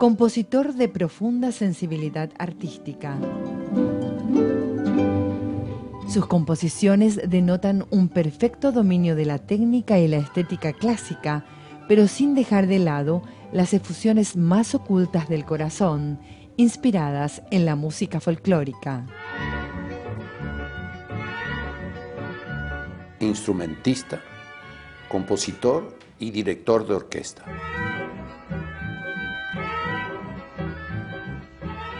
Compositor de profunda sensibilidad artística. Sus composiciones denotan un perfecto dominio de la técnica y la estética clásica, pero sin dejar de lado las efusiones más ocultas del corazón, inspiradas en la música folclórica. Instrumentista, compositor y director de orquesta.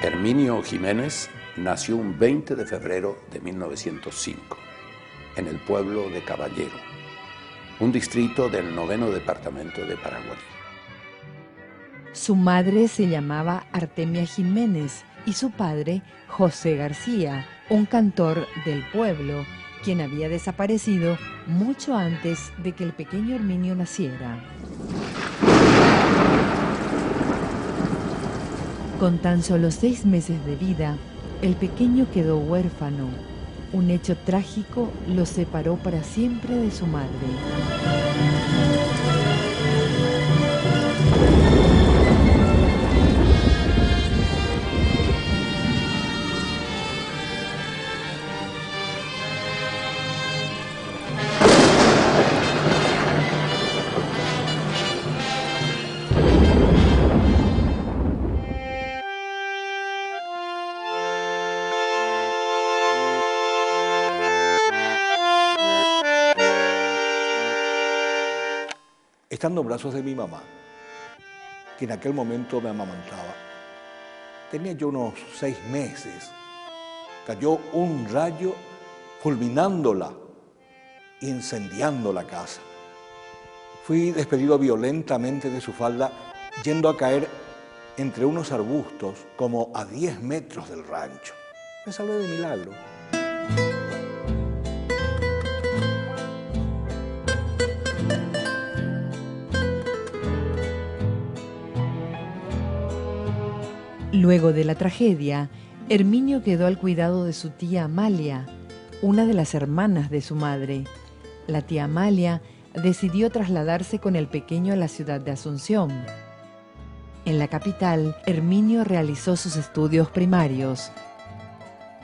Herminio Jiménez nació un 20 de febrero de 1905 en el pueblo de Caballero, un distrito del 9º departamento de Paraguarí. Su madre se llamaba Artemia Jiménez y su padre José García, un cantor del pueblo, quien había desaparecido mucho antes de que el pequeño Herminio naciera. Con tan solo 6 meses de vida, el pequeño quedó huérfano. Un hecho trágico lo separó para siempre de su madre. Estando en brazos de mi mamá, que en aquel momento me amamantaba, tenía yo unos 6 meses, cayó un rayo fulminándola, incendiando la casa. Fui despedido violentamente de su falda, yendo a caer entre unos arbustos como a 10 metros del rancho. Me salvé de milagro. Luego de la tragedia, Herminio quedó al cuidado de su tía Amalia, una de las hermanas de su madre. La tía Amalia decidió trasladarse con el pequeño a la ciudad de Asunción. En la capital, Herminio realizó sus estudios primarios.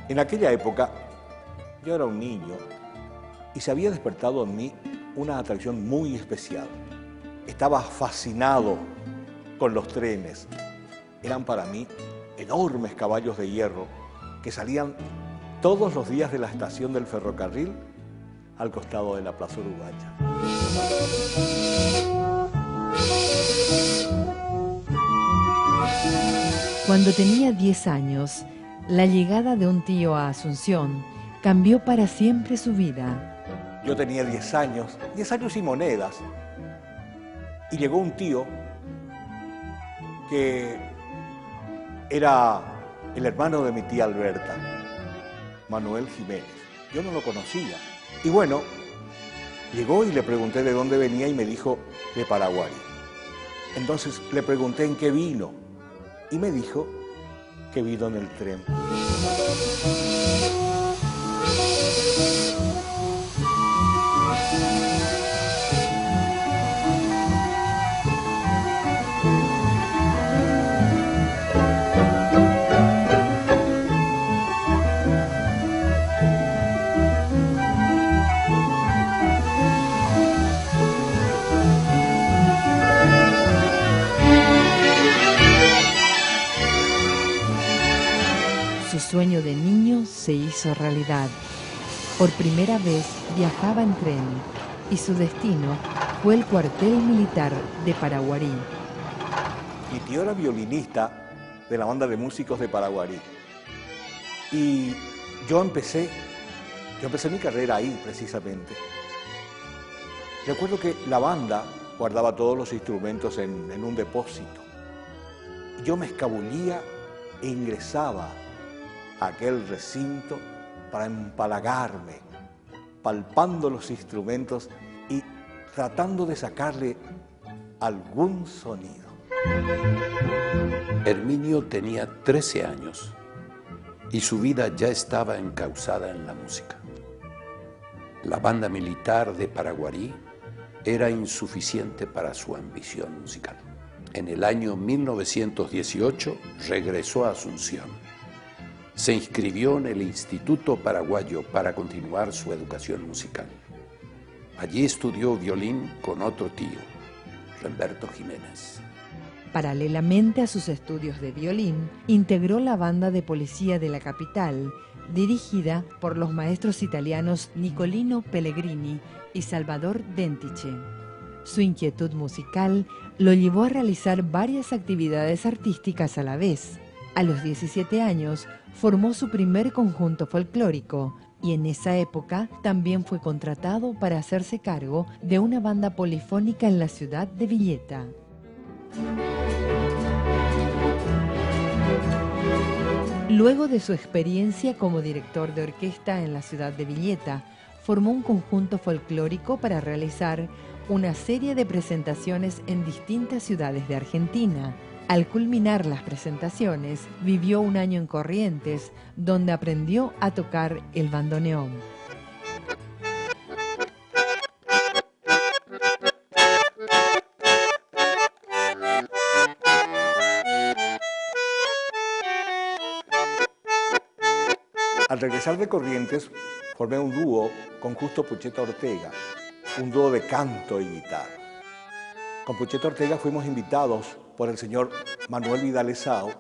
En aquella época, yo era un niño y se había despertado en mí una atracción muy especial. Estaba fascinado con los trenes. Eran para mí enormes caballos de hierro que salían todos los días de la estación del ferrocarril al costado de la Plaza Uruguaya. Cuando tenía 10 años, la llegada de un tío a Asunción cambió para siempre su vida. Yo tenía 10 años y monedas, y llegó un tío que era el hermano de mi tía Alberta, Manuel Jiménez. Yo no lo conocía. Y bueno, llegó y le pregunté de dónde venía y me dijo de Paraguay. Entonces le pregunté en qué vino y me dijo que vino en el tren. Su sueño de niño se hizo realidad. Por primera vez viajaba en tren y su destino fue el cuartel militar de Paraguarí. Mi tío era violinista de la banda de músicos de Paraguarí. Y yo empecé mi carrera ahí precisamente. Recuerdo que la banda guardaba todos los instrumentos en un depósito. Yo me escabullía e ingresaba a aquel recinto para empalagarme, palpando los instrumentos y tratando de sacarle algún sonido. Herminio tenía 13 años y su vida ya estaba encauzada en la música. La banda militar de Paraguarí era insuficiente para su ambición musical. En el año 1918 regresó a Asunción. Se inscribió en el Instituto Paraguayo para continuar su educación musical. Allí estudió violín con otro tío, Remberto Jiménez. Paralelamente a sus estudios de violín, integró la banda de policía de la capital, dirigida por los maestros italianos Nicolino Pellegrini y Salvador Dentice. Su inquietud musical lo llevó a realizar varias actividades artísticas a la vez. A los 17 años formó su primer conjunto folclórico y en esa época también fue contratado para hacerse cargo de una banda polifónica en la ciudad de Villeta. Luego de su experiencia como director de orquesta en la ciudad de Villeta, formó un conjunto folclórico para realizar una serie de presentaciones en distintas ciudades de Argentina. Al culminar las presentaciones, vivió un año en Corrientes, donde aprendió a tocar el bandoneón. Al regresar de Corrientes, formé un dúo con Justo Pucheta Ortega, un dúo de canto y guitarra. Con Pucheta Ortega fuimos invitados por el señor Manuel Vidal Esao,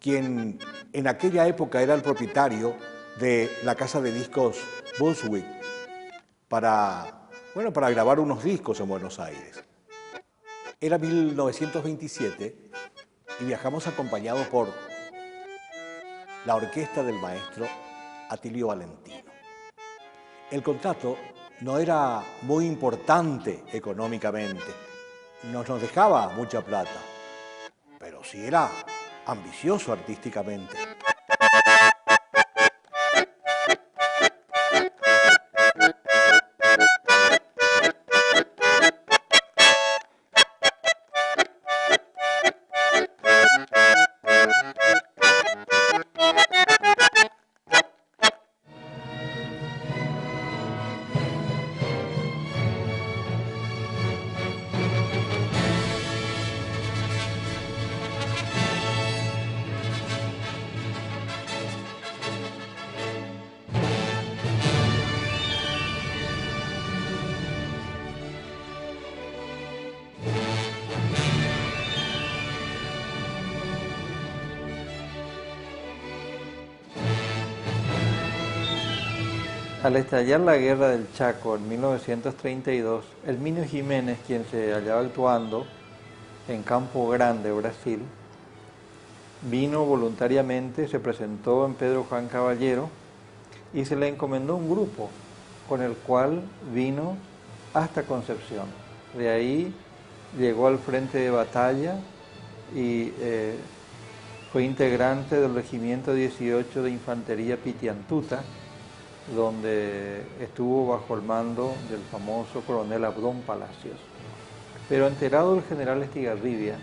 quien en aquella época era el propietario de la casa de discos Buzzwick, para grabar unos discos en Buenos Aires. Era 1927 y viajamos acompañados por la orquesta del maestro Atilio Valentino. El contrato no era muy importante económicamente, no nos dejaba mucha plata, pero sí era ambicioso artísticamente. Al estallar la guerra del Chaco en 1932, Herminio Jiménez, quien se hallaba actuando en Campo Grande, Brasil, vino voluntariamente, se presentó en Pedro Juan Caballero y se le encomendó un grupo con el cual vino hasta Concepción. De ahí llegó al frente de batalla y fue integrante del Regimiento 18 de Infantería Pitiantuta, donde estuvo bajo el mando del famoso coronel Abdón Palacios. Pero enterado el general Estigarribia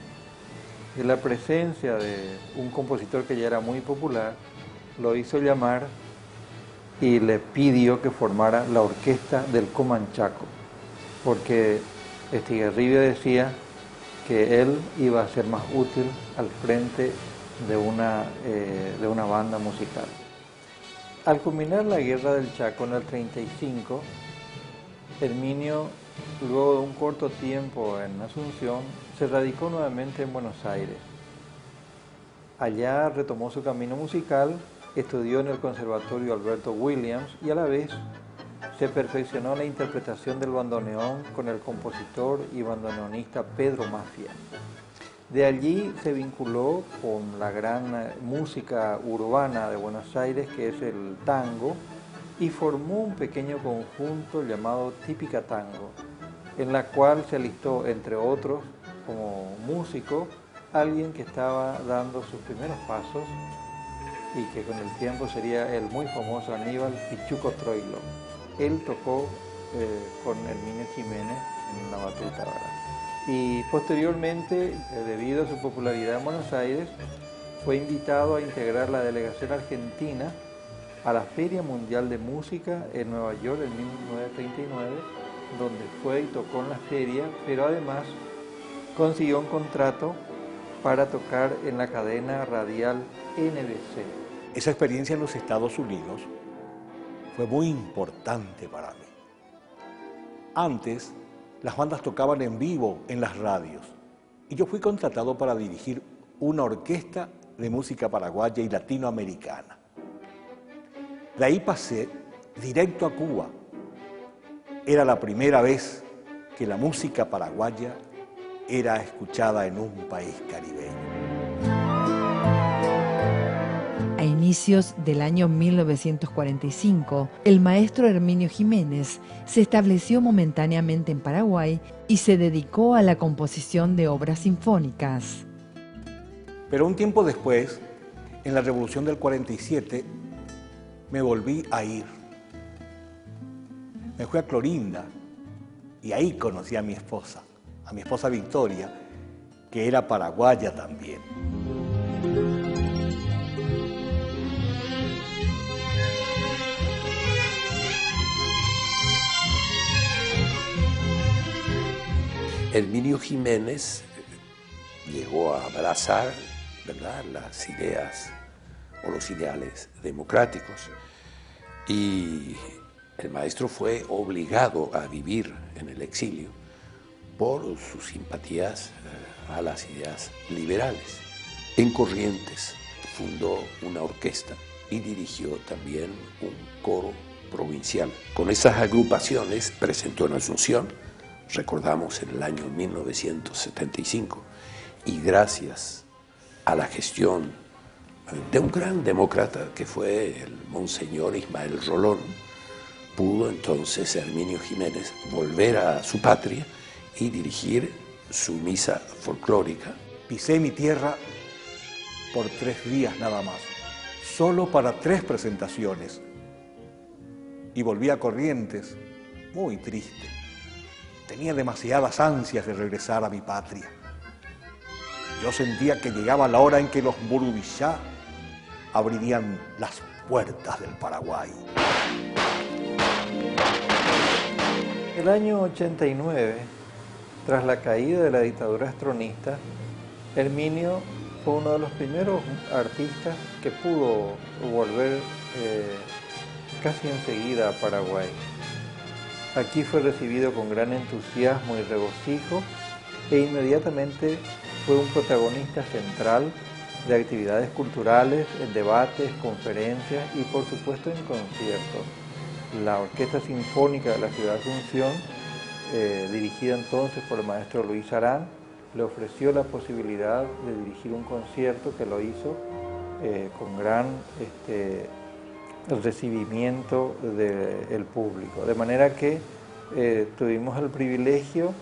de la presencia de un compositor que ya era muy popular, lo hizo llamar y le pidió que formara la orquesta del Comanchaco, porque Estigarribia decía que él iba a ser más útil al frente de una banda musical. Al culminar la guerra del Chaco en el 35, Herminio, luego de un corto tiempo en Asunción, se radicó nuevamente en Buenos Aires. Allá retomó su camino musical, estudió en el Conservatorio Alberto Williams y a la vez se perfeccionó en la interpretación del bandoneón con el compositor y bandoneonista Pedro Mafia. De allí se vinculó con la gran música urbana de Buenos Aires, que es el tango, y formó un pequeño conjunto llamado Típica Tango, en la cual se alistó, entre otros, como músico, alguien que estaba dando sus primeros pasos y que con el tiempo sería el muy famoso Aníbal Pichuco Troilo. Él tocó con Herminio Jiménez en la batuta, ¿verdad? Y posteriormente, debido a su popularidad en Buenos Aires, fue invitado a integrar la delegación argentina a la Feria Mundial de Música en Nueva York en 1939, donde fue y tocó en la feria, pero además consiguió un contrato para tocar en la cadena radial NBC. Esa experiencia en los Estados Unidos fue muy importante para mí. Antes, las bandas tocaban en vivo en las radios y yo fui contratado para dirigir una orquesta de música paraguaya y latinoamericana. De ahí pasé directo a Cuba. Era la primera vez que la música paraguaya era escuchada en un país caribeño. A inicios del año 1945, el maestro Herminio Jiménez se estableció momentáneamente en Paraguay y se dedicó a la composición de obras sinfónicas. Pero un tiempo después, en la Revolución del 47, me volví a ir. Me fui a Clorinda y ahí conocí a mi esposa Victoria, que era paraguaya también. Herminio Jiménez llegó a abrazar, ¿verdad?, las ideas o los ideales democráticos, y el maestro fue obligado a vivir en el exilio por sus simpatías a las ideas liberales. En Corrientes fundó una orquesta y dirigió también un coro provincial. Con esas agrupaciones presentó en Asunción, recordamos, en el año 1975, y gracias a la gestión de un gran demócrata que fue el monseñor Ismael Rolón, pudo entonces Herminio Jiménez volver a su patria y dirigir su misa folclórica. Pisé mi tierra por 3 días nada más, solo para 3 presentaciones, y volví a Corrientes muy triste. Tenía demasiadas ansias de regresar a mi patria. Yo sentía que llegaba la hora en que los Burubishá abrirían las puertas del Paraguay. El año 89, tras la caída de la dictadura astronista, Herminio fue uno de los primeros artistas que pudo volver casi enseguida a Paraguay. Aquí fue recibido con gran entusiasmo y regocijo e inmediatamente fue un protagonista central de actividades culturales, en debates, conferencias y por supuesto en conciertos. La Orquesta Sinfónica de la Ciudad de Asunción, dirigida entonces por el maestro Luis Arán, le ofreció la posibilidad de dirigir un concierto que lo hizo con gran recibimiento del público. De manera que tuvimos el privilegio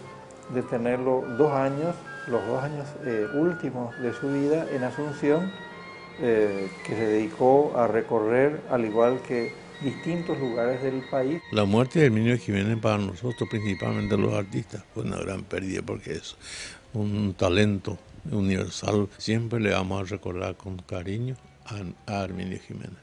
de tenerlo 2 años, los 2 años últimos de su vida en Asunción, que se dedicó a recorrer, al igual que distintos lugares del país. La muerte de Herminio Jiménez para nosotros, principalmente los artistas, fue una gran pérdida porque es un talento universal. Siempre le vamos a recordar con cariño a Herminio Jiménez.